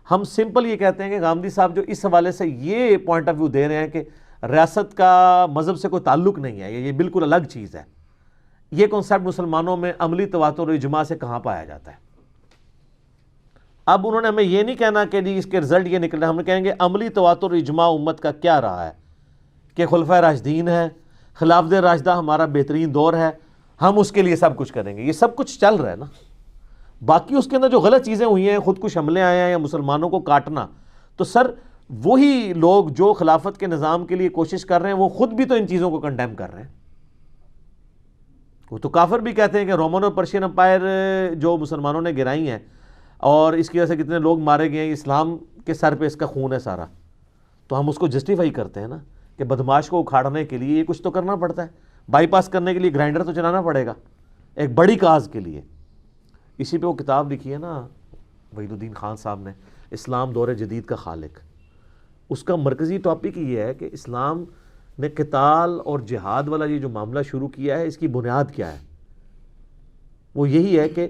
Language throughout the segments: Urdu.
ہم سمپل یہ کہتے ہیں کہ غامدی صاحب جو اس حوالے سے یہ پوائنٹ آف ویو دے رہے ہیں کہ ریاست کا مذہب سے کوئی تعلق نہیں ہے، یہ بالکل الگ چیز ہے، یہ کنسیپٹ مسلمانوں میں عملی تواتر و اجماع سے کہاں پایا جاتا ہے؟ اب انہوں نے ہمیں یہ نہیں کہنا کہ جی اس کے رزلٹ یہ نکلنا، ہم کہیں گے عملی تواتر و اجماع امت کا کیا رہا ہے کہ خلفائے راشدین ہے، خلافت راشدہ ہمارا بہترین دور ہے، ہم اس کے لیے سب کچھ کریں گے، یہ سب کچھ چل رہا ہے نا۔ باقی اس کے اندر جو غلط چیزیں ہوئی ہیں، خود کش حملے آئے ہیں یا مسلمانوں کو کاٹنا، تو سر وہی لوگ جو خلافت کے نظام کے لیے کوشش کر رہے ہیں وہ خود بھی تو ان چیزوں کو کنڈیم کر رہے ہیں۔ وہ تو کافر بھی کہتے ہیں کہ رومن اور پرشین امپائر جو مسلمانوں نے گرائی ہیں اور اس کی وجہ سے کتنے لوگ مارے گئے ہیں، اسلام کے سر پہ اس کا خون ہے سارا، تو ہم اس کو جسٹیفائی کرتے ہیں نا کہ بدماش کو اکھاڑنے کے لیے یہ کچھ تو کرنا پڑتا ہے، بائی پاس کرنے کے لیے گرائنڈر تو چلانا پڑے گا ایک بڑی کاز کے لیے۔ اسی پہ وہ کتاب لکھی ہے نا وحید الدین خان صاحب نے، اسلام دور جدید کا خالق، اس کا مرکزی ٹاپک یہ ہے کہ اسلام نے قتال اور جہاد والا یہ جو معاملہ شروع کیا ہے، اس کی بنیاد کیا ہے؟ وہ یہی ہے کہ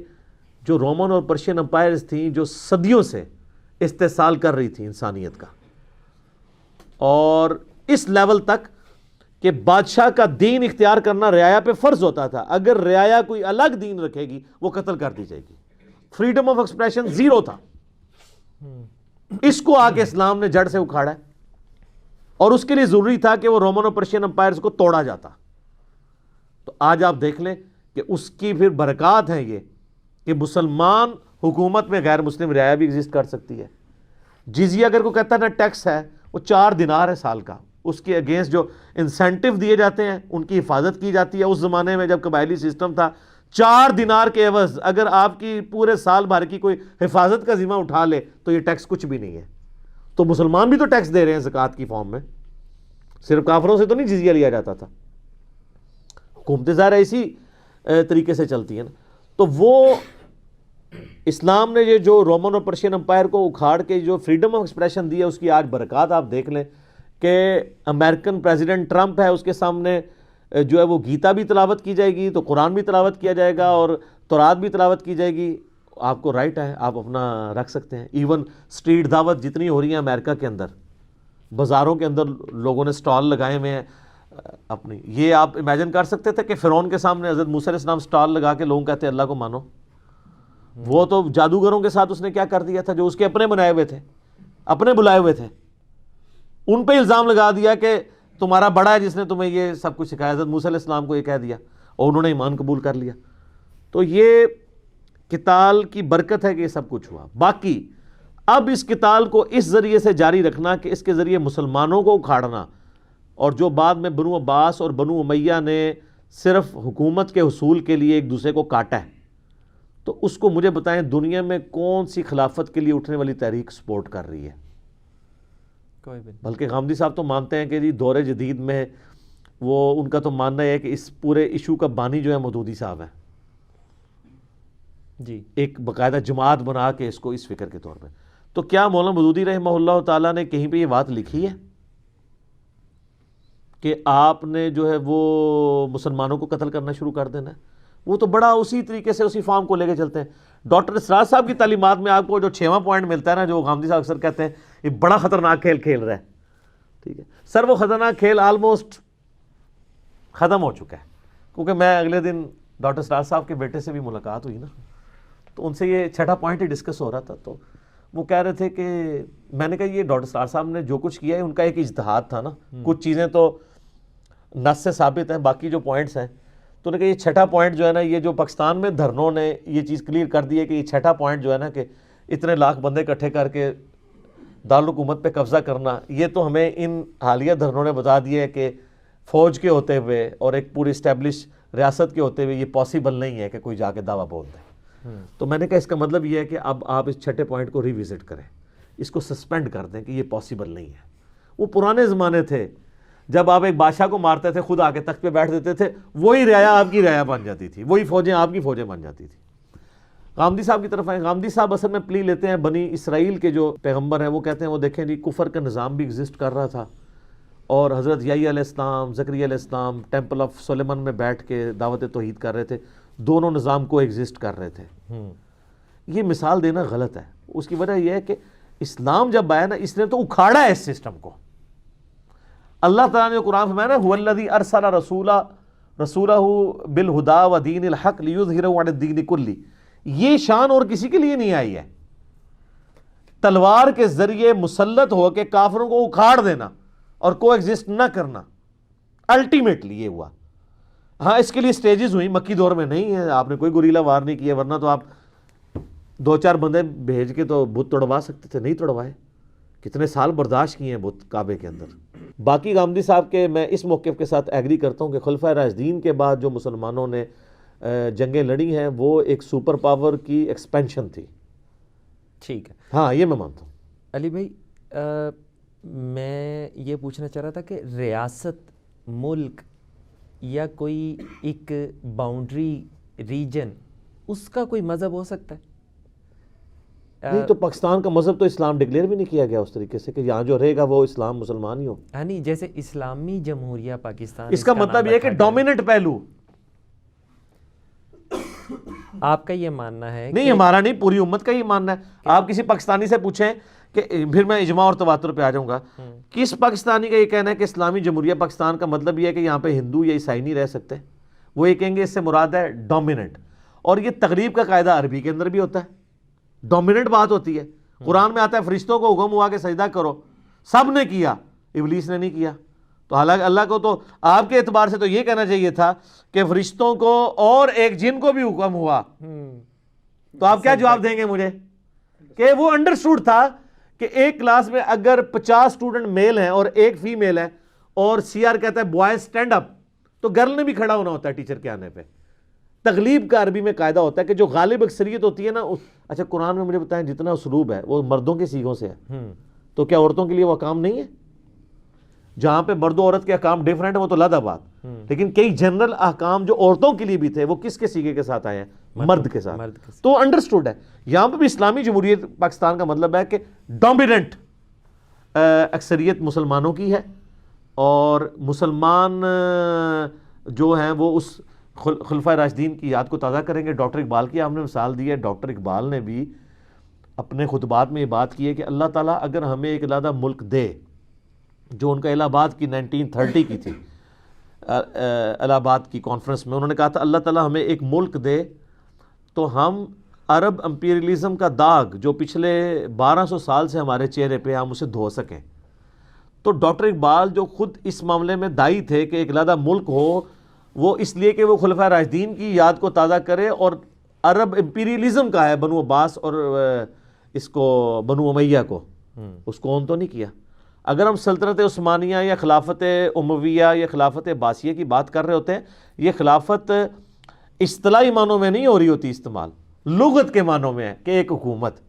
جو رومن اور پرشین امپائرز تھیں جو صدیوں سے استحصال کر رہی تھی انسانیت کا، اور اس لیول تک کہ بادشاہ کا دین اختیار کرنا رعایا پہ فرض ہوتا تھا، اگر رعایا کوئی الگ دین رکھے گی وہ قتل کر دی جائے گی، فریڈم آف ایکسپریشن زیرو تھا۔ اس کو آ کے اسلام نے جڑ سے اکھاڑا ہے، اور اس کے لیے ضروری تھا کہ وہ رومن اور پرشین امپائرز کو توڑا جاتا۔ تو آج آپ دیکھ لیں کہ اس کی پھر برکات ہیں یہ کہ مسلمان حکومت میں غیر مسلم رعایا بھی ایگزسٹ کر سکتی ہے۔ جزیہ اگر کوئی کہتا ہے نا ٹیکس ہے، وہ 4 دینار ہے سال کا، اس کے اگینسٹ جو انسینٹیو دیے جاتے ہیں ان کی حفاظت کی جاتی ہے۔ اس زمانے میں جب قبائلی سسٹم تھا، 4 دینار کے عوض اگر آپ کی پورے سال بھر کی کوئی حفاظت کا ذمہ اٹھا لے تو یہ ٹیکس کچھ بھی نہیں ہے۔ تو مسلمان بھی تو ٹیکس دے رہے ہیں زکوٰۃ کی فارم میں، صرف کافروں سے تو نہیں جزیہ لیا جاتا تھا۔ حکومتیں ظاہر اسی طریقے سے چلتی ہیں نا۔ تو وہ اسلام نے یہ جو رومن اور پرشین امپائر کو اکھاڑ کے جو فریڈم آف ایکسپریشن دی ہے، اس کی آج برکات آپ دیکھ لیں کہ امریکن پریزیڈنٹ ٹرمپ ہے، اس کے سامنے جو ہے وہ گیتا بھی تلاوت کی جائے گی، تو قرآن بھی تلاوت کیا جائے گا اور تورات بھی تلاوت کی جائے گی۔ آپ کو رائٹ ہے، آپ اپنا رکھ سکتے ہیں۔ ایون اسٹریٹ دعوت جتنی ہو رہی ہیں امریکہ کے اندر، بازاروں کے اندر لوگوں نے سٹال لگائے ہوئے ہیں اپنی، یہ آپ امیجن کر سکتے تھے کہ فرعون کے سامنے حضرت موسیٰ علیہ السلام سٹال لگا کے لوگوں کہتے ہیں اللہ کو مانو؟ وہ تو جادوگروں کے ساتھ اس نے کیا کر دیا تھا، جو اس کے اپنے بنائے ہوئے تھے، اپنے بلائے ہوئے تھے، ان پہ الزام لگا دیا کہ تمہارا بڑا ہے جس نے تمہیں یہ سب کچھ سکھایا۔ حضرت موسیٰ علیہ السلام کو یہ کہہ دیا اور انہوں نے ایمان قبول کر لیا۔ تو یہ قتال کی برکت ہے کہ یہ سب کچھ ہوا۔ باقی اب اس قتال کو اس ذریعے سے جاری رکھنا کہ اس کے ذریعے مسلمانوں کو اکھاڑنا، اور جو بعد میں بنو عباس اور بنو امیہ نے صرف حکومت کے حصول کے لیے ایک دوسرے کو کاٹا ہے، تو اس کو مجھے بتائیں دنیا میں کون سی خلافت کے لیے اٹھنے والی تحریک سپورٹ کر رہی ہے؟ کوئی بھی۔ بلکہ غامدی صاحب تو مانتے ہیں کہ جی دور جدید میں وہ ان کا تو ماننا ہے کہ اس پورے ایشو کا بانی جو ہے مودودی صاحب ہیں، جی، ایک باقاعدہ جماعت بنا کے اس کو اس فکر کے طور پہ۔ تو کیا مولانا مودودی رحمہ اللہ تعالیٰ نے کہیں پہ یہ بات لکھی ہے کہ آپ نے جو ہے وہ مسلمانوں کو قتل کرنا شروع کر دینا ہے؟ وہ تو بڑا اسی طریقے سے اسی فارم کو لے کے چلتے ہیں۔ ڈاکٹر اسرار صاحب کی تعلیمات میں آپ کو جو 6واں پوائنٹ ملتا ہے نا، جو غامدی صاحب اکثر کہتے ہیں یہ بڑا خطرناک کھیل کھیل رہا ہے، ٹھیک ہے سر، وہ خطرناک کھیل آلموسٹ ختم ہو چکا ہے، کیونکہ میں اگلے دن ڈاکٹر اسرار صاحب کے بیٹے سے بھی ملاقات ہوئی نا، تو ان سے یہ 6واں پوائنٹ ہی ڈسکس ہو رہا تھا، تو وہ کہہ رہے تھے کہ میں نے کہا یہ ڈاکٹر اسرار صاحب نے جو کچھ کیا ہے ان کا ایک اجتہاد تھا نا، کچھ چیزیں تو نص سے ثابت ہیں، باقی جو پوائنٹس ہیں، تو نے کہا یہ 6واں پوائنٹ جو ہے نا، یہ جو پاکستان میں دھرنوں نے یہ چیز کلیئر کر دی ہے کہ یہ 6واں پوائنٹ جو ہے نا کہ اتنے لاکھ بندے اکٹھے کر کے دارالحکومت پہ قبضہ کرنا، یہ تو ہمیں ان حالیہ دھرنوں نے بتا دیا ہے کہ فوج کے ہوتے ہوئے اور ایک پوری اسٹیبلش ریاست کے ہوتے ہوئے یہ پاسبل نہیں ہے کہ کوئی جا کے دعویٰ بول دے۔ تو میں نے کہا اس کا مطلب یہ ہے کہ اب آپ اس 6 پوائنٹ کو ریوزٹ کریں، اس کو سسپینڈ کر دیں کہ یہ پاسبل نہیں ہے۔ وہ پرانے زمانے تھے جب آپ ایک بادشاہ کو مارتے تھے، خود آ کے تخت پہ بیٹھ دیتے تھے، وہی رعایا آپ کی رعایا بن جاتی تھی، وہی فوجیں آپ کی فوجیں بن جاتی تھی۔ غامدی صاحب کی طرف آئیں، غامدی صاحب اصل میں پلی لیتے ہیں بنی اسرائیل کے جو پیغمبر ہیں، وہ کہتے ہیں وہ دیکھیں جی کفر کا نظام بھی ایگزسٹ کر رہا تھا، اور حضرت یحییٰ علیہ السلام، زکریا علیہ السلام ٹیمپل آف سلیمان میں بیٹھ کے دعوت توحید کر رہے تھے، دونوں نظام کو ایگزسٹ کر رہے تھے۔ یہ مثال دینا غلط ہے، اس کی وجہ یہ ہے کہ اسلام جب آیا نا اس نے تو اکھاڑا ہے اس سسٹم کو. اللہ تعالیٰ نے قرآن فرمایا نا هو الذی ارسل رسولہ بالہدی ودین الحق لیظہرہ علی الدین کلہ. یہ شان اور کسی کے لیے نہیں آئی ہے. تلوار کے ذریعے مسلط ہو کے کافروں کو اکھاڑ دینا اور کو ایگزسٹ نہ کرنا, الٹیمیٹلی یہ ہوا. ہاں اس کے لیے سٹیجز ہوئی, مکی دور میں نہیں ہے, آپ نے کوئی گوریلا وار نہیں کیا, ورنہ تو آپ 2-4 بندے بھیج کے تو بت توڑوا سکتے تھے, نہیں توڑوائے. کتنے سال برداشت کیے ہیں بت کعبے کے اندر. باقی غامدی صاحب کے میں اس موقف کے ساتھ ایگری کرتا ہوں کہ خلفائے راشدین کے بعد جو مسلمانوں نے جنگیں لڑی ہیں وہ ایک سپر پاور کی ایکسپینشن تھی. ٹھیک ہے, ہاں یہ میں مانتا ہوں. علی بھائی میں یہ پوچھنا چاہ رہا تھا کہ ریاست, ملک یا کوئی ایک باؤنڈری ریجن, اس کا کوئی مذہب ہو سکتا ہے؟ نہیں تو پاکستان کا مذہب تو اسلام ڈکلیئر بھی نہیں کیا گیا اس طریقے سے کہ یہاں جو رہے گا وہ اسلام مسلمان ہی ہو. یعنی جیسے اسلامی جمہوریہ پاکستان, اس کا مطلب یہ ہے کہ ڈومیننٹ پہلو. آپ کا یہ ماننا ہے؟ نہیں ہمارا نہیں, پوری امت کا یہ ماننا ہے. آپ کسی پاکستانی سے پوچھیں کہ پھر میں اجماع اور تواتر پہ آ جاؤں گا, کس پاکستانی کا یہ کہنا ہے کہ اسلامی جمہوریہ پاکستان کا مطلب یہ ہے کہ یہاں پہ ہندو یا عیسائی نہیں رہ سکتے؟ وہ یہ کہیں گے اس سے مراد ہے ڈومیننٹ. اور یہ تغریب کا قاعدہ عربی کے اندر بھی ہوتا ہے, ڈومیننٹ بات ہوتی ہے. قرآن میں آتا ہے فرشتوں کو حکم ہوا کہ سجدہ کرو, سب نے کیا, ابلیس نے نہیں کیا. تو حالانکہ اللہ کو تو آپ کے اعتبار سے تو یہ کہنا چاہیے تھا کہ فرشتوں کو اور ایک جن کو بھی حکم ہوا. تو آپ کیا جواب دیں گے مجھے کہ وہ انڈرسٹوڈ تھا کہ ایک کلاس میں اگر 50 اسٹوڈنٹ میل ہیں اور ایک فیمیل ہے اور سی آر کہتا ہے بوائز سٹینڈ اپ, تو گرل نے بھی کھڑا ہونا ہوتا ہے ٹیچر کے آنے پہ. تغلیب کا عربی میں قاعدہ ہوتا ہے کہ جو غالب اکثریت ہوتی ہے نا, اچھا قرآن میں مجھے بتائیں جتنا اسلوب ہے وہ مردوں کے سیغوں سے ہے, تو کیا عورتوں کے لیے وہ احکام نہیں ہے؟ جہاں پہ مرد و عورت کے احکام ڈیفرنٹ ہے وہ تو علیحدہ بات, لیکن کئی جنرل احکام جو عورتوں کے لیے بھی تھے وہ کس کے سیغے کے ساتھ آئے ہیں؟ مرد کے ساتھ. تو انڈرسٹوڈ ہے. یہاں پہ بھی اسلامی جمہوریت پاکستان کا مطلب ہے کہ ڈومیننٹ اکثریت مسلمانوں کی ہے, اور مسلمان جو ہیں وہ اس خلفائے راشدین کی یاد کو تازہ کریں گے. ڈاکٹر اقبال کی آپ نے مثال دی ہے. ڈاکٹر اقبال نے بھی اپنے خطبات میں یہ بات کی ہے کہ اللہ تعالیٰ اگر ہمیں ایک علیحدہ ملک دے, جو ان کا الہ آباد کی 1930 کی تھی, الہ آباد کی کانفرنس میں انہوں نے کہا تھا اللہ تعالیٰ ہمیں ایک ملک دے تو ہم عرب امپیریلزم کا داغ جو پچھلے 1200 سال سے ہمارے چہرے پہ ہم اسے دھو سکیں. تو ڈاکٹر اقبال جو خود اس معاملے میں دائی تھے کہ ایک علیحدہ ملک ہو, وہ اس لیے کہ وہ خلفائے راشدین کی یاد کو تازہ کرے, اور عرب امپیریلزم کا ہے بنو عباس اور اس کو بنو امیہ کو, اس کو اون تو نہیں کیا. اگر ہم سلطنت عثمانیہ یا خلافت امویہ یا خلافت عباسیہ کی بات کر رہے ہوتے ہیں, یہ خلافت اصطلاحی معنوں میں نہیں ہو رہی ہوتی استعمال, لغت کے معنوں میں ہے کہ ایک حکومت.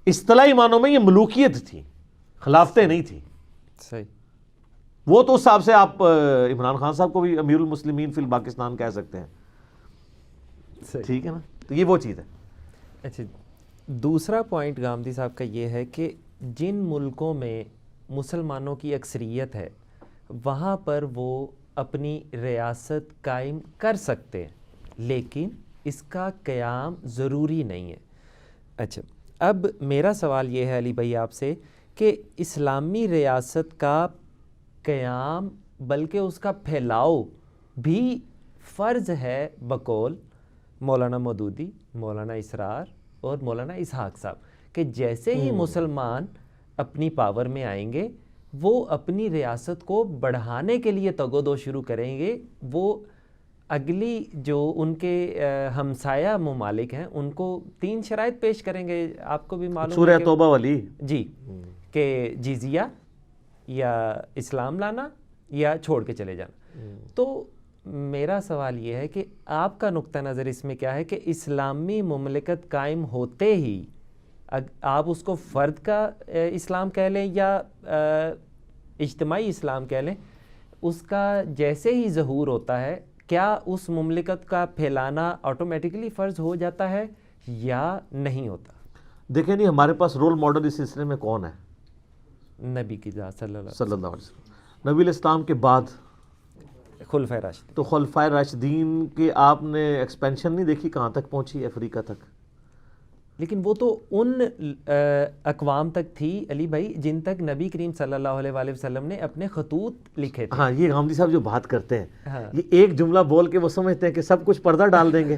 اصطلاحی معنوں میں یہ ملوکیت تھی, خلافتیں نہیں تھیں. صحیح. وہ تو اس حساب سے آپ عمران خان صاحب کو بھی امیر المسلمین فی الپاکستان کہہ سکتے ہیں. ٹھیک ہے نا, تو یہ وہ چیز ہے. اچھا, دوسرا پوائنٹ غامدی صاحب کا یہ ہے کہ جن ملکوں میں مسلمانوں کی اکثریت ہے وہاں پر وہ اپنی ریاست قائم کر سکتے ہیں, لیکن اس کا قیام ضروری نہیں ہے. اچھا, اب میرا سوال یہ ہے علی بھائی آپ سے کہ اسلامی ریاست کا قیام بلکہ اس کا پھیلاؤ بھی فرض ہے بقول مولانا مودودی, مولانا اسرار اور مولانا اسحاق صاحب, کہ جیسے ہی مسلمان اپنی پاور میں آئیں گے وہ اپنی ریاست کو بڑھانے کے لیے تگ و دو شروع کریں گے. وہ اگلی جو ان کے ہمسایہ ممالک ہیں ان کو 3 شرائط پیش کریں گے, آپ کو بھی معلوم ہے سورہ توبہ والی, جی, کہ جزیہ یا اسلام لانا یا چھوڑ کے چلے جانا. تو میرا سوال یہ ہے کہ آپ کا نقطہ نظر اس میں کیا ہے کہ اسلامی مملکت قائم ہوتے ہی آپ اس کو فرد کا اسلام کہہ لیں یا اجتماعی اسلام کہہ لیں, اس کا جیسے ہی ظہور ہوتا ہے کیا اس مملکت کا پھیلانا آٹومیٹکلی فرض ہو جاتا ہے یا نہیں ہوتا؟ دیکھیں نہیں ہمارے پاس رول ماڈل اس سلسلے میں کون ہے؟ نبی کی ذات صلی اللہ علیہ وسلم. نبی الاسلام کے بعد خلفائے راشدین, تو خلفائے راشدین کے آپ نے ایکسپینشن نہیں دیکھی کہاں تک پہنچی؟ افریقہ تک. لیکن وہ تو ان اقوام تک تھی علی بھائی جن تک نبی کریم صلی اللہ علیہ وآلہ وسلم نے اپنے خطوط لکھے تھے. ہاں یہ غامدی صاحب جو بات کرتے ہیں ہاں. یہ ایک جملہ بول کے وہ سمجھتے ہیں کہ سب کچھ پردہ ڈال دیں گے.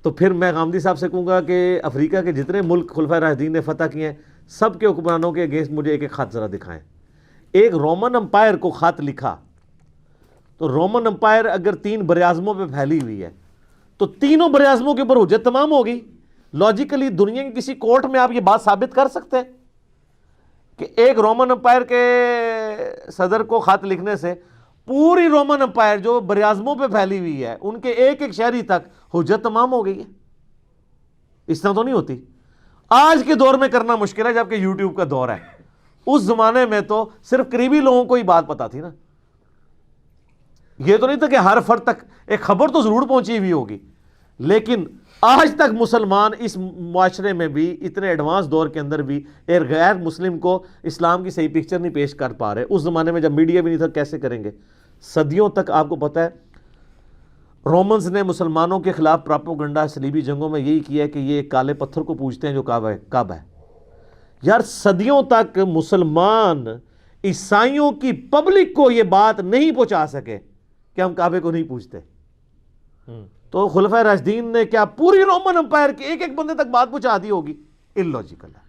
تو پھر میں غامدی صاحب سے کہوں گا کہ افریقہ کے جتنے ملک خلفائے راشدین نے فتح کیے ہیں سب کے حکمرانوں کے اگینسٹ مجھے ایک ایک خط ذرا دکھائیں. ایک رومن امپائر کو خط لکھا تو رومن امپائر اگر 3 براعظموں پہ پھیلی ہوئی ہے تو تینوں براعظموں کے اوپر حجت تمام ہوگی. لاجیکلی دنیا کی کسی کورٹ میں آپ یہ بات ثابت کر سکتے ہیں کہ ایک رومن امپائر کے صدر کو خط لکھنے سے پوری رومن امپائر جو براعظموں پہ پھیلی ہوئی ہے ان کے ایک ایک شہری تک حجت تمام ہو گئی ہے. اس طرح تو نہیں ہوتی. آج کے دور میں کرنا مشکل ہے جبکہ یوٹیوب کا دور ہے. اس زمانے میں تو صرف قریبی لوگوں کو ہی بات پتا تھی نا. یہ تو نہیں تھا کہ ہر فرد تک ایک خبر تو ضرور پہنچی ہوئی ہوگی, لیکن آج تک مسلمان اس معاشرے میں بھی اتنے ایڈوانس دور کے اندر بھی ایک غیر مسلم کو اسلام کی صحیح پکچر نہیں پیش کر پا رہے. اس زمانے میں جب میڈیا بھی نہیں تھا کیسے کریں گے. صدیوں تک آپ کو پتہ ہے رومنز نے مسلمانوں کے خلاف پراپوگنڈا صلیبی جنگوں میں یہی کیا ہے کہ یہ کالے پتھر کو پوجتے ہیں جو کعبہ ہے. یار صدیوں تک مسلمان عیسائیوں کی پبلک کو یہ بات نہیں پہنچا سکے کہ ہم کعبے کو نہیں پوجتے. تو خلفائے راشدین نے کیا پوری رومن امپائر کے ایک ایک بندے تک بات پہنچا دی ہوگی؟ اللاجیکل ہے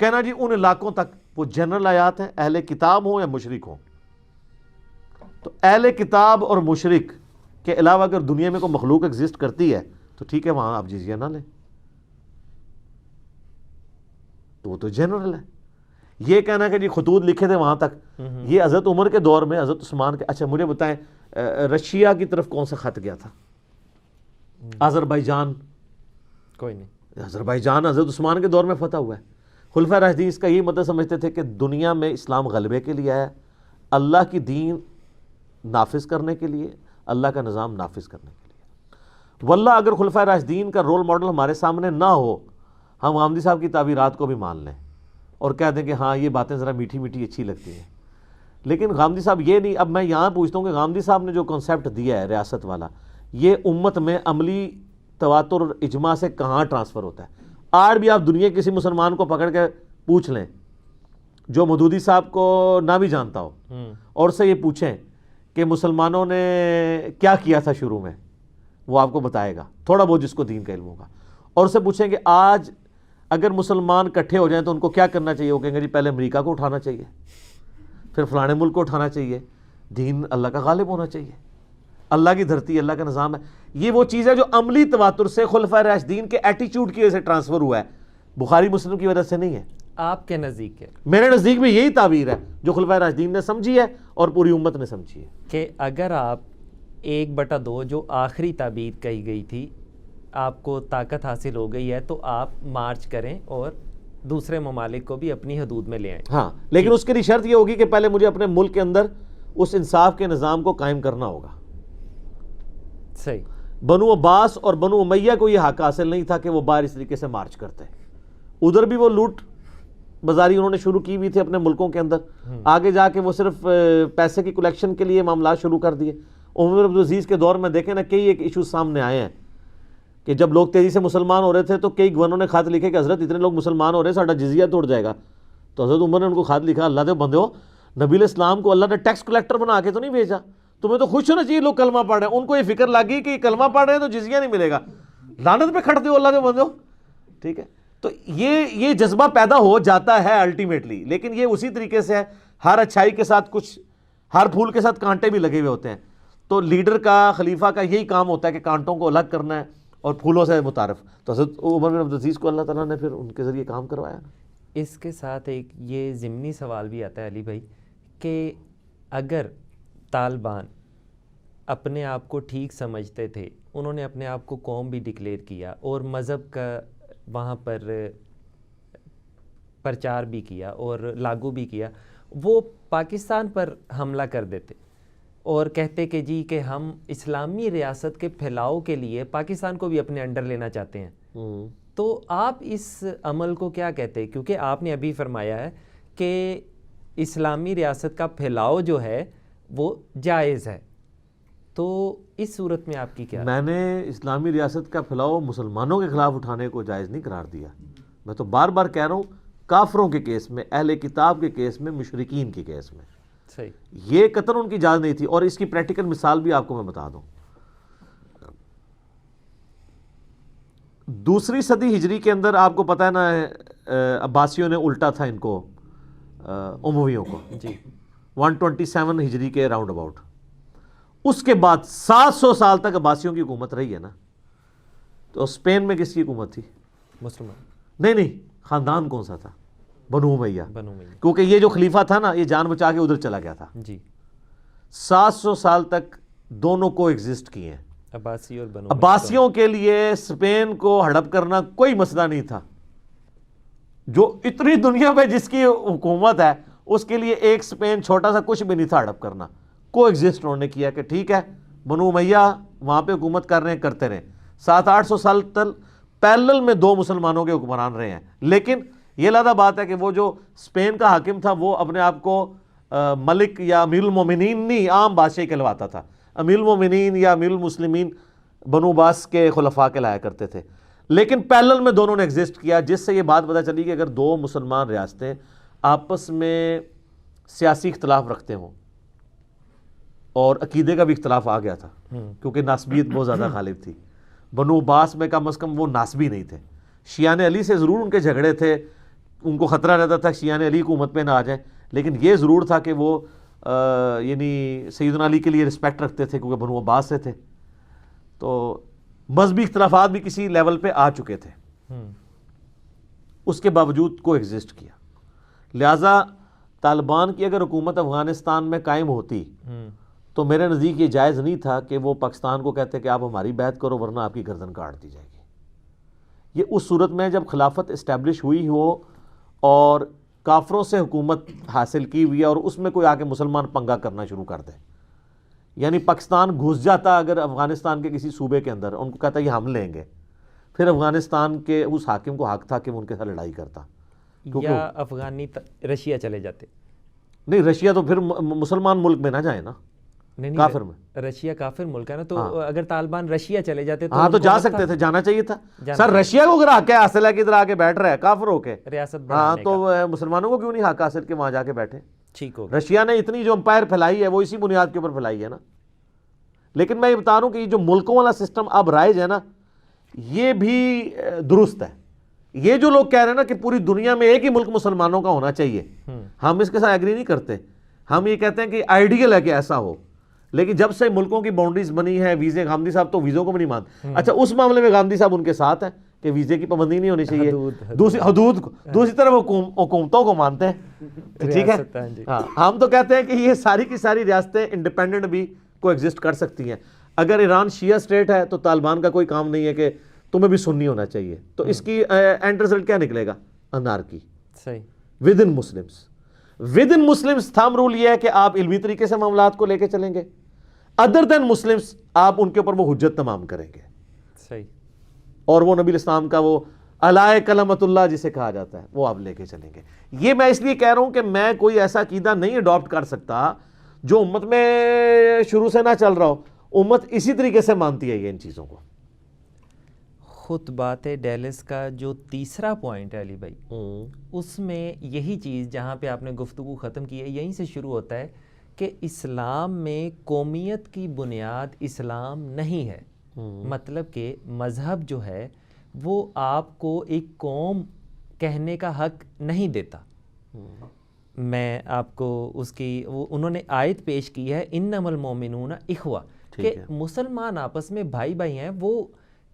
کہنا جی ان علاقوں تک وہ جنرل آیات ہیں, اہل کتاب ہوں یا مشرک ہوں. تو اہل کتاب اور مشرک کے علاوہ اگر دنیا میں کوئی مخلوق ایگزسٹ کرتی ہے تو ٹھیک ہے وہاں آپ جزیہ نہ لیں, تو وہ تو جنرل ہے. یہ کہنا کہ جی خطوط لکھے تھے وہاں تک, یہ حضرت عمر کے دور میں حضرت عثمان کے. اچھا مجھے بتائیں رشیا کی طرف کون سا خط گیا تھا؟ آذربائیجان. کوئی نہیں. آذربائیجان حضرت عثمان کے دور میں فتح ہوا ہے. خلفائے راشدین اس کا یہ مطلب سمجھتے تھے کہ دنیا میں اسلام غلبے کے لیے آیا, اللہ کی دین نافذ کرنے کے لیے, اللہ کا نظام نافذ کرنے کے لیے. واللہ اگر خلفائے راشدین کا رول ماڈل ہمارے سامنے نہ ہو, ہم غامدی صاحب کی تعبیرات کو بھی مان لیں اور کہہ دیں کہ ہاں یہ باتیں ذرا میٹھی میٹھی اچھی لگتی ہیں, لیکن غامدی صاحب یہ نہیں. اب میں یہاں پوچھتا ہوں کہ غامدی صاحب نے جو کنسیپٹ دیا ہے ریاست والا, یہ امت میں عملی تواتر اور اجماع سے کہاں ٹرانسفر ہوتا ہے؟ آج بھی آپ دنیا کسی مسلمان کو پکڑ کے پوچھ لیں جو مودودی صاحب کو نہ بھی جانتا ہو, اور سے یہ پوچھیں کہ مسلمانوں نے کیا کیا تھا شروع میں, وہ آپ کو بتائے گا تھوڑا بہت جس کو دین کا علم ہوگا. اور سے پوچھیں کہ آج اگر مسلمان اکٹھے ہو جائیں تو ان کو کیا کرنا چاہیے, وہ کہیں گے جی پہلے امریکہ کو اٹھانا چاہیے, پھر فلانے ملک کو اٹھانا چاہیے, دین اللہ کا غالب ہونا چاہیے, اللہ کی دھرتی اللہ کا نظام ہے. یہ وہ چیز ہے جو عملی تواتر سے خلفائے راشدین کے ایٹیچیوڈ کی وجہ سے ٹرانسفر ہوا ہے, بخاری مسلم کی وجہ سے نہیں ہے. آپ کے نزدیک ہے؟ میرے نزدیک میں یہی تعبیر ہے جو خلفائے راشدین نے سمجھی ہے اور پوری امت نے سمجھی ہے کہ اگر آپ 1/2 جو آخری تعبیر کہی گئی تھی آپ کو طاقت حاصل ہو گئی ہے تو آپ مارچ کریں اور دوسرے ممالک کو بھی اپنی حدود میں لے آئیں. ہاں لیکن اس کے لیے شرط یہ ہوگی کہ پہلے مجھے اپنے ملک کے اندر اس انصاف کے نظام کو قائم کرنا ہوگا. صحیح. بنو عباس اور بنو امیہ کو یہ حق حاصل نہیں تھا کہ وہ باہر اس طریقے سے مارچ کرتے. ادھر بھی وہ لوٹ بازاری انہوں نے شروع کی ہوئی تھی اپنے ملکوں کے اندر, آگے جا کے وہ صرف پیسے کی کلیکشن کے لیے معاملات شروع کر دیے. عمر عبدالعزیز کے دور میں دیکھیں نا کئی ایک ایشوز سامنے آئے ہیں کہ جب لوگ تیزی سے مسلمان ہو رہے تھے تو کئی گورنروں نے خط لکھے کہ حضرت اتنے لوگ مسلمان ہو رہے ہیں ساڈا جزیہ توڑ جائے گا. تو حضرت عمر نے ان کو خط لکھا, اللہ دے بندے ہو, نبی علیہ السلام کو اللہ نے ٹیکس کلیکٹر بنا کے تو نہیں بھیجا, تمہیں تو خوش ہونا چاہیے لوگ کلمہ پڑھ رہے ہیں. ان کو یہ فکر لگ گئی کہ یہ کلمہ پڑھ رہے ہیں تو جزیہ نہیں ملے گا, لعنت پہ کھڑتے ہو اللہ دے بندے ہو. ٹھیک ہے, تو یہ جذبہ پیدا ہو جاتا ہے الٹیمیٹلی, لیکن یہ اسی طریقے سے ہے, ہر اچھائی کے ساتھ کچھ, ہر پھول کے ساتھ کانٹے بھی لگے ہوئے ہوتے ہیں. تو لیڈر کا, خلیفہ کا یہی کام ہوتا ہے کہ کانٹوں کو الگ کرنا ہے اور پھولوں سے متعارف. تو حضرت عمر بن عبدالعزیز کو اللہ تعالیٰ نے پھر ان کے ذریعے کام کروایا. اس کے ساتھ ایک یہ ضمنی سوال بھی آتا ہے علی بھائی کہ اگر طالبان اپنے آپ کو ٹھیک سمجھتے تھے, انہوں نے اپنے آپ کو قوم بھی ڈکلیئر کیا اور مذہب کا وہاں پر پرچار بھی کیا اور لاگو بھی کیا, وہ پاکستان پر حملہ کر دیتے اور کہتے کہ جی کہ ہم اسلامی ریاست کے پھیلاؤ کے لیے پاکستان کو بھی اپنے انڈر لینا چاہتے ہیں, تو آپ اس عمل کو کیا کہتے ہیں؟ کیونکہ آپ نے ابھی فرمایا ہے کہ اسلامی ریاست کا پھیلاؤ جو ہے وہ جائز ہے, تو اس صورت میں آپ کی کیا؟ میں نے اسلامی ریاست کا پھیلاؤ مسلمانوں کے خلاف اٹھانے کو جائز نہیں قرار دیا. میں تو بار بار کہہ رہا ہوں کافروں کے کیس میں، اہل کتاب کے کیس میں، مشرکین کے کیس میں صحیح. یہ قطعاً ان کی اجازت نہیں تھی. اور اس کی پریکٹیکل مثال بھی آپ کو میں بتا دوں. دوسری صدی ہجری کے اندر آپ کو پتہ ہے نا عباسیوں نے الٹا تھا ان کو، امویوں کو، جی 127 ہجری کے راؤنڈ اباؤٹ. اس کے بعد 700 سال تک عباسیوں کی حکومت رہی ہے نا. تو اسپین میں کس کی حکومت تھی؟ مسلمان. نہیں خاندان کون سا تھا؟ بنو امیہ. بنو امیہ. کیونکہ یہ جو خلیفہ تھا نا یہ جان بچا کے ادھر چلا گیا تھا. جی 700 سال تک دونوں کو ایگزسٹ کیے ہیں. عباسی اور بنو امیہ. عباسیوں کے لیے اسپین کو ہڑپ کرنا کوئی مسئلہ نہیں تھا. جو اتنی دنیا میں جس کی حکومت ہے اس کے لیے ایک اسپین چھوٹا سا کچھ بھی نہیں تھا ہڑپ کرنا. کو ایگزسٹ انہوں نے کیا کہ ٹھیک ہے بنو امیہ وہاں پہ حکومت کر رہے ہیں، کرتے رہے. 700-800 سال تک پیرلل میں دو مسلمانوں کے حکمران رہے ہیں. لیکن یہ علیحدہ بات ہے کہ وہ جو اسپین کا حاکم تھا وہ اپنے آپ کو ملک یا امیر المومنین نہیں، عام بادشاہ کہلواتا تھا. امیر المومنین یا امیر المسلمین بنو عباس کے خلفاء کہلایا کرتے تھے. لیکن پیرلل میں دونوں نے ایگزسٹ کیا، جس سے یہ بات پتہ چلی کہ اگر دو مسلمان ریاستیں آپس میں سیاسی اختلاف رکھتے ہوں، اور عقیدے کا بھی اختلاف آ گیا تھا کیونکہ ناسبیت بہت زیادہ غالب تھی. بنو عباس میں کم از کم وہ ناسبی نہیں تھے. شیعان علی سے ضرور ان کے جھگڑے تھے، ان کو خطرہ رہتا تھا شیعان علی حکومت پہ نہ آ جائیں، لیکن یہ ضرور تھا کہ وہ یعنی سیدنا علی کے لیے رسپیکٹ رکھتے تھے کیونکہ بنو عباس سے تھے. تو مذہبی اختلافات بھی کسی لیول پہ آ چکے تھے، اس کے باوجود کو ایگزسٹ کیا. لہٰذا طالبان کی اگر حکومت افغانستان میں قائم ہوتی تو میرے نزدیک یہ جائز نہیں تھا کہ وہ پاکستان کو کہتے کہ آپ ہماری بیعت کرو ورنہ آپ کی گردن کاٹ دی جائے گی. یہ اس صورت میں جب خلافت اسٹیبلش ہوئی ہو اور کافروں سے حکومت حاصل کی ہوئی ہے اور اس میں کوئی آ کے مسلمان پنگا کرنا شروع کر دے. یعنی پاکستان گھس جاتا اگر افغانستان کے کسی صوبے کے اندر، ان کو کہتا یہ ہم لیں گے، پھر افغانستان کے اس حاکم کو حق تھا کہ وہ ان کے ساتھ لڑائی کرتا. یا افغانی رشیا چلے جاتے. نہیں رشیا تو پھر مسلمان ملک میں نہ جائے نا، کافر میں. رشیا کافر ملک ہے نا، تو اگر طالبان رشیا چلے جاتے ہاں تو جا سکتے تھے، جانا چاہیے تھا. سر رشیا کو اگر حق حاصل ہے کہ ادھر آ کے بیٹھ رہا ہے کافر ہو کے ریاست ہاں، تو مسلمانوں کو کیوں نہیں حق حاصل کہ وہاں جا کے بیٹھے؟ ٹھیک ہو. رشیا نے اتنی جو امپائر پھیلائی ہے وہ اسی بنیاد کے اوپر پھیلائی ہے نا. لیکن میں یہ بتا رہا ہوں کہ یہ جو ملکوں والا سسٹم اب رائج ہے نا یہ بھی درست ہے. یہ جو لوگ کہہ رہے ہیں نا کہ پوری دنیا میں ایک ہی ملک مسلمانوں کا ہونا چاہیے، ہم اس کے ساتھ ایگری نہیں کرتے. ہم یہ کہتے ہیں کہ آئیڈیل ہے کہ ایسا ہو، لیکن جب سے ملکوں کی باؤنڈریز بنی ہے، ویزے، غامدی صاحب تو ویزوں کو بھی نہیں مانتے. اچھا اس معاملے میں غامدی صاحب ان کے ساتھ ہیں کہ ویزے کی پابندی نہیں ہونی چاہیے، دوسری حدود کو، دوسری طرف حکومتوں کو مانتے ہیں. ٹھیک ہے ہاں، ہم تو کہتے ہیں کہ یہ ساری کی ساری ریاستیں انڈیپینڈنٹ بھی کو ایگزسٹ کر سکتی ہیں. اگر ایران شیعہ اسٹیٹ ہے تو طالبان کا کوئی کام نہیں ہے کہ تمہیں بھی سنی ہونا چاہیے. تو اس کی اینڈ رزلٹ کیا نکلے گا؟ انارکی. صحیح. With in Muslims. With in Muslims تھام رول یہ ہے کہ آپ علمی طریقے سے معاملات کو لے کے چلیں گے. ادر دین مسلمس آپ ان کے اوپر وہ حجت تمام کریں گے. صحیح. اور وہ نبی اسلام کا وہ علیہ کلمت اللہ جسے کہا جاتا ہے وہ آپ لے کے چلیں گے. یہ میں اس لیے کہہ رہا ہوں کہ میں کوئی ایسا عقیدہ نہیں اڈاپٹ کر سکتا جو امت میں شروع سے نہ چل رہا ہو. امت اسی طریقے سے مانتی ہے یہ ان چیزوں کو. خطبات ڈیلس کا جو تیسرا پوائنٹ ہے علی بھائی، اس میں یہی چیز جہاں پہ آپ نے گفتگو ختم کی ہے یہیں سے شروع ہوتا ہے کہ اسلام میں قومیت کی بنیاد اسلام نہیں ہے. مطلب کہ مذہب جو ہے وہ آپ کو ایک قوم کہنے کا حق نہیں دیتا. میں آپ کو اس کی انہوں نے آیت پیش کی ہے انما المؤمنون اخوہ، کہ مسلمان آپس میں بھائی بھائی ہیں. وہ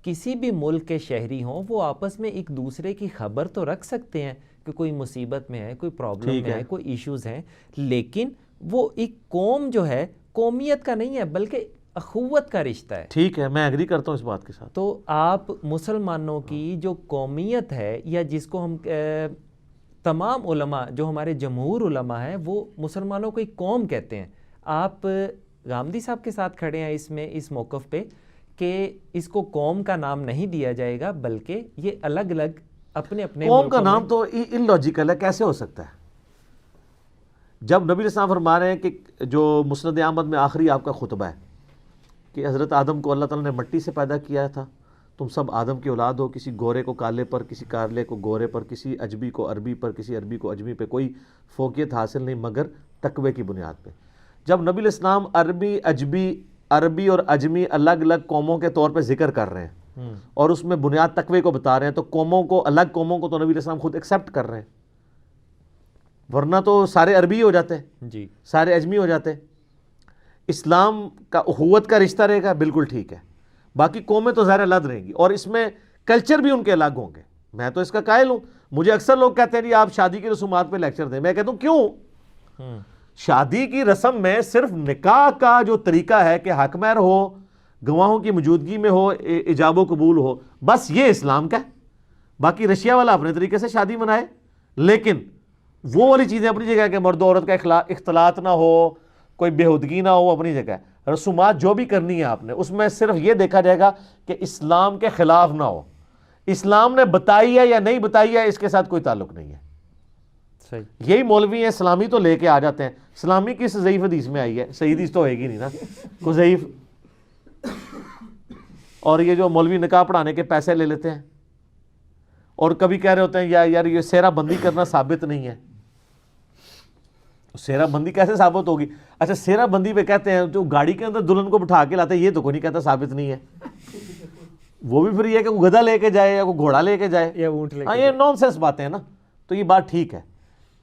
کسی بھی ملک کے شہری ہوں وہ آپس میں ایک دوسرے کی خبر تو رکھ سکتے ہیں کہ کوئی مصیبت میں ہے، کوئی پرابلم میں ہے، کوئی ایشوز ہیں، لیکن وہ ایک قوم جو ہے قومیت کا نہیں ہے بلکہ اخوت کا رشتہ ہے. ٹھیک ہے، میں ایگری کرتا ہوں اس بات کے ساتھ. تو آپ مسلمانوں کی جو قومیت ہے یا جس کو ہم تمام علماء جو ہمارے جمہور علماء ہیں وہ مسلمانوں کو ایک قوم کہتے ہیں. آپ غامدی صاحب کے ساتھ کھڑے ہیں اس میں اس موقف پہ کہ اس کو قوم کا نام نہیں دیا جائے گا بلکہ یہ الگ الگ اپنے اپنے قوم کا نام تو ان لاجیکل ہے. کیسے ہو سکتا ہے جب نبی اسلام فرما رہے ہیں کہ جو مسند احمد میں آخری آپ کا خطبہ ہے کہ حضرت آدم کو اللہ تعالیٰ نے مٹی سے پیدا کیا تھا, تم سب آدم کی اولاد ہو, کسی گورے کو کالے پر, کسی کالے کو گورے پر, کسی اجمی کو عربی پر, کسی عربی کو اجمی پہ, کوئی فوقیت حاصل نہیں مگر تقوی کی بنیاد پہ. جب نبی علیہ السلام عربی اور اجمی الگ الگ قوموں کے طور پہ ذکر کر رہے ہیں اور اس میں بنیاد تقوی کو بتا رہے ہیں, تو قوموں کو, الگ قوموں کو تو نبی علیہ السلام خود ایکسیپٹ کر رہے ہیں, ورنہ تو سارے عربی ہو جاتے ہیں, جی سارے اجمی ہو جاتے ہیں. اسلام کا اخوت کا رشتہ رہے گا, بالکل ٹھیک ہے, باقی قومیں تو ظاہر الگ رہیں گی, اور اس میں کلچر بھی ان کے الگ ہوں گے. میں تو اس کا قائل ہوں. مجھے اکثر لوگ کہتے ہیں جی آپ شادی کی رسومات پہ لیکچر دیں. میں کہتا ہوں کیوں؟ شادی کی رسم میں صرف نکاح کا جو طریقہ ہے کہ حق مہر ہو, گواہوں کی موجودگی میں ہو, ایجاب و قبول ہو, بس یہ اسلام کا ہے. باقی رشیا والا اپنے طریقے سے شادی منائے, لیکن وہ والی چیزیں اپنی جگہ کہ مرد و عورت کا اختلاط نہ ہو, کوئی بےہودگی نہ ہو, اپنی جگہ. رسومات جو بھی کرنی ہے آپ نے, اس میں صرف یہ دیکھا جائے گا کہ اسلام کے خلاف نہ ہو. اسلام نے بتائی ہے یا نہیں بتائی ہے اس کے ساتھ کوئی تعلق نہیں ہے. صحیح. یہی مولوی ہیں اسلامی تو لے کے آ جاتے ہیں. اسلامی کس ضعیف حدیث میں آئی ہے؟ صحیح حدیث تو ہوئے گی نہیں نا, کوئی ضعیف. اور یہ جو مولوی نکاح پڑھانے کے پیسے لے لیتے ہیں اور کبھی کہہ رہے ہوتے ہیں یار یہ سیرہ بندی کرنا ثابت نہیں ہے. سیرہ بندی کیسے ثابت ہوگی؟ اچھا سیرہ بندی پہ کہتے ہیں جو گاڑی کے اندر دلہن کو بٹھا کے لاتے ہیں, یہ تو کوئی نہیں کہتا ثابت نہیں ہے. وہ بھی پھر یہ کہ کوئی گدھا لے کے جائے یا کوئی گھوڑا لے کے جائے, یا اونٹ لے ہاں یہ نان سینس باتیں ہیں نا. تو یہ بات ٹھیک ہے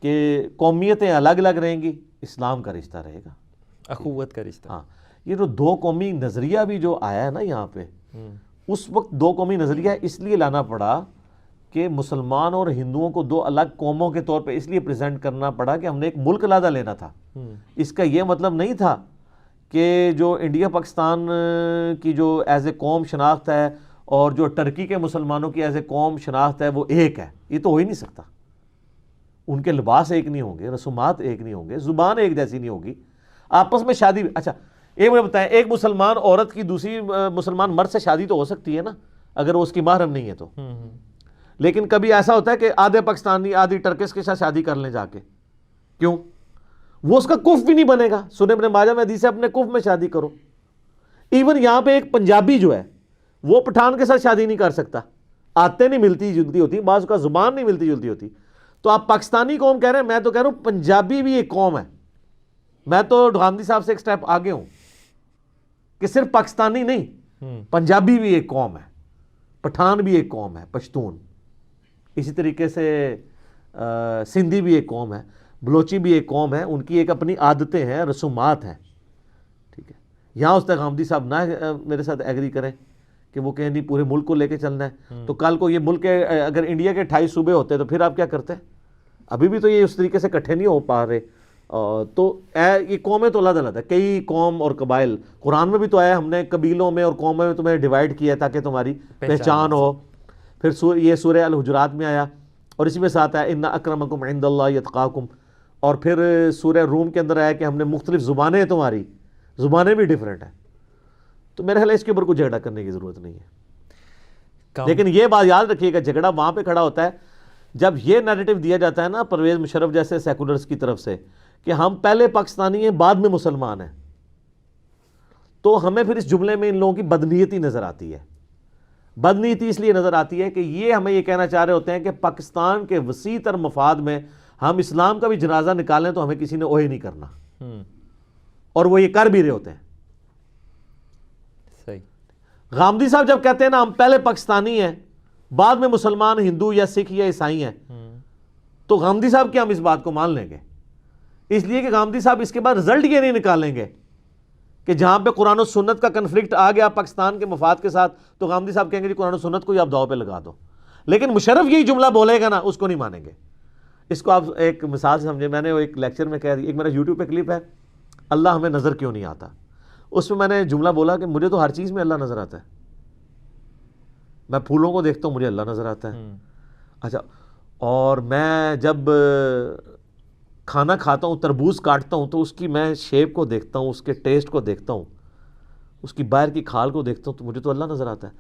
کہ قومیتیں الگ الگ رہیں گی, اسلام کا رشتہ رہے گا, اخوت کا رشتہ. ہاں. یہ جو دو قومی نظریہ بھی جو آیا ہے نا یہاں پہ, اس وقت دو قومی نظریہ اس لیے لانا پڑا کہ مسلمان اور ہندوؤں کو دو الگ قوموں کے طور پہ اس لیے پریزنٹ کرنا پڑا کہ ہم نے ایک ملک علیحدہ لینا تھا. اس کا یہ مطلب نہیں تھا کہ جو انڈیا پاکستان کی جو ایز اے قوم شناخت ہے اور جو ٹرکی کے مسلمانوں کی ایز اے قوم شناخت ہے وہ ایک ہے. یہ تو ہو ہی نہیں سکتا. ان کے لباس ایک نہیں ہوں گے, رسومات ایک نہیں ہوں گے, زبان ایک جیسی نہیں ہوگی, آپس میں شادی. اچھا ایک مجھے بتائیں, ایک مسلمان عورت کی دوسری مسلمان مرد سے شادی تو ہو سکتی ہے نا اگر وہ اس کی محرم نہیں ہے تو. لیکن کبھی ایسا ہوتا ہے کہ آدھے پاکستانی آدھی ٹرکش کے ساتھ شادی کر لیں جا کے. کیوں؟ وہ اس کا کف بھی نہیں بنے گا. سنن ابن ماجہ میں حدیث ہے اپنے کف میں شادی کرو. ایون یہاں پہ ایک پنجابی جو ہے وہ پٹھان کے ساتھ شادی نہیں کر سکتا, آتے نہیں ملتی جلتی ہوتی, بعض کا زبان نہیں ملتی جلتی ہوتی. تو آپ پاکستانی قوم کہہ رہے ہیں, میں تو کہہ رہا ہوں پنجابی بھی ایک قوم ہے. میں تو گاندھی صاحب سے ایک سٹیپ آگے ہوں کہ صرف پاکستانی نہیں, پنجابی بھی ایک قوم ہے, پٹھان بھی ایک قوم ہے, پشتون. اسی طریقے سے سندھی بھی ایک قوم ہے, بلوچی بھی ایک قوم ہے, ان کی ایک اپنی عادتیں ہیں, رسومات ہیں. ٹھیک ہے. یہاں استاد غامدی صاحب نہ میرے ساتھ ایگری کریں کہ وہ کہیں نہیں پورے ملک کو لے کے چلنا ہے. تو کل کو یہ ملک کے اگر انڈیا کے 28 صوبے ہوتے تو پھر آپ کیا کرتے؟ ابھی بھی تو یہ اس طریقے سے اکٹھے نہیں ہو پا رہے. تو یہ قومیں تو الگ الگ ہے, کئی قوم اور قبائل. قرآن میں بھی تو آیا ہم نے قبیلوں میں اور قوموں میں تمہیں ڈیوائڈ کیا تاکہ تمہاری پہچان ہو. پھر یہ سورہ الحجرات میں آیا اور اسی میں ساتھ آیا ان اکرمکم عند اللہ اتقاکم. اور پھر سورہ روم کے اندر آیا کہ ہم نے مختلف زبانیں, تمہاری زبانیں بھی ڈیفرنٹ ہیں. تو میرے خیال ہے اس کے اوپر کوئی جھگڑا کرنے کی ضرورت نہیں ہے. لیکن یہ بات یاد رکھیے گا, جھگڑا وہاں پہ کھڑا ہوتا ہے جب یہ نیریٹو دیا جاتا ہے نا پرویز مشرف جیسے سیکولرز کی طرف سے کہ ہم پہلے پاکستانی ہیں بعد میں مسلمان ہیں. تو ہمیں پھر اس جملے میں ان لوگوں کی بدنیتی نظر آتی ہے. بدنیتی اس لیے نظر آتی ہے کہ یہ ہمیں یہ کہنا چاہ رہے ہوتے ہیں کہ پاکستان کے وسیع تر مفاد میں ہم اسلام کا بھی جنازہ نکالیں تو ہمیں کسی نے اوہے نہیں کرنا, اور وہ یہ کر بھی رہے ہوتے ہیں. صحیح. غامدی صاحب جب کہتے ہیں نا ہم پہلے پاکستانی ہیں بعد میں مسلمان, ہندو یا سکھ یا عیسائی ہیں, تو غامدی صاحب کی ہم اس بات کو مان لیں گے, اس لیے کہ غامدی صاحب اس کے بعد رزلٹ یہ نہیں نکالیں گے کہ جہاں پہ قرآن و سنت کا کنفلکٹ آ گیا پاکستان کے مفاد کے ساتھ تو غامدی صاحب کہیں گے جی قرآن و سنت کو ہی آپ داؤ پہ لگا دو. لیکن مشرف یہی جملہ بولے گا نا, اس کو نہیں مانیں گے. اس کو آپ ایک مثال سے سمجھیں. میں نے ایک لیکچر میں کہہ دی, ایک میرا یوٹیوب پہ کلپ ہے اللہ ہمیں نظر کیوں نہیں آتا. اس میں نے جملہ بولا کہ مجھے تو ہر چیز میں اللہ نظر آتا ہے. میں پھولوں کو دیکھتا ہوں مجھے اللہ نظر آتا ہے. اچھا, اور میں جب کھانا کھاتا ہوں, تربوز کاٹتا ہوں تو اس کی میں شیپ کو دیکھتا ہوں, اس کے ٹیسٹ کو دیکھتا ہوں, اس کی باہر کی کھال کو دیکھتا ہوں, تو مجھے تو اللہ نظر آتا ہے.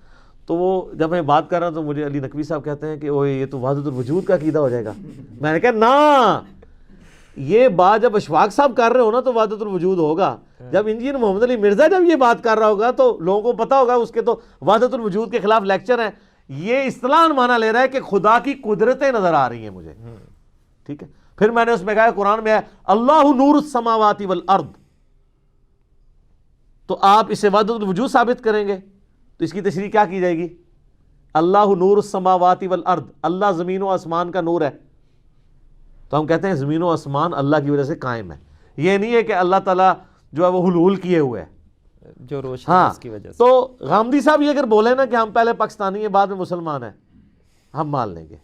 تو وہ جب میں بات کر رہا ہوں تو مجھے علی نقوی صاحب کہتے ہیں کہ اوہ یہ تو وحدت الوجود کا عقیدہ ہو جائے گا. میں نے کہا نا, یہ بات جب اشفاق صاحب کر رہے ہو نا تو وحدت الوجود ہوگا, جب انجینئر محمد علی مرزا جب یہ بات کر رہا ہوگا تو لوگوں کو پتا ہوگا اس کے تو وحدت الوجود کے خلاف لیکچر ہیں. یہ اصطلاح مانا لے رہا ہے کہ خدا کی قدرتیں نظر آ رہی ہیں مجھے. ٹھیک ہے, پھر میں نے اس میں کہا قرآن میں ہے اللہ نور السماوات والارض, تو آپ اسے وحدت الوجود ثابت کریں گے تو اس کی تشریح کیا کی جائے گی؟ اللہ نور السماوات والارض, اللہ زمین و آسمان کا نور ہے. تو ہم کہتے ہیں زمین و آسمان اللہ کی وجہ سے قائم ہے. یہ نہیں ہے کہ اللہ تعالیٰ جو ہے وہ حلول کیے ہوئے ہے, جو روشنی ہاں. اس کی وجہ سے. تو غامدی صاحب یہ اگر بولے نا کہ ہم پہلے پاکستانی ہیں بعد میں مسلمان ہیں, ہم مان لیں گے.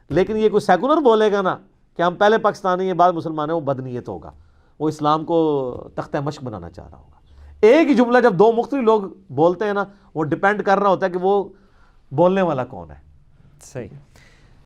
لیکن یہ کوئی سیکولر بولے گا نا کہ ہم پہلے پاکستانی ہیں بعد مسلمان ہیں, وہ بدنیت ہوگا, وہ اسلام کو تختہ مشق بنانا چاہ رہا ہوگا. ایک ہی جملہ جب دو مختلف لوگ بولتے ہیں نا, وہ ڈیپینڈ کر رہا ہوتا ہے کہ وہ بولنے والا کون ہے. صحیح.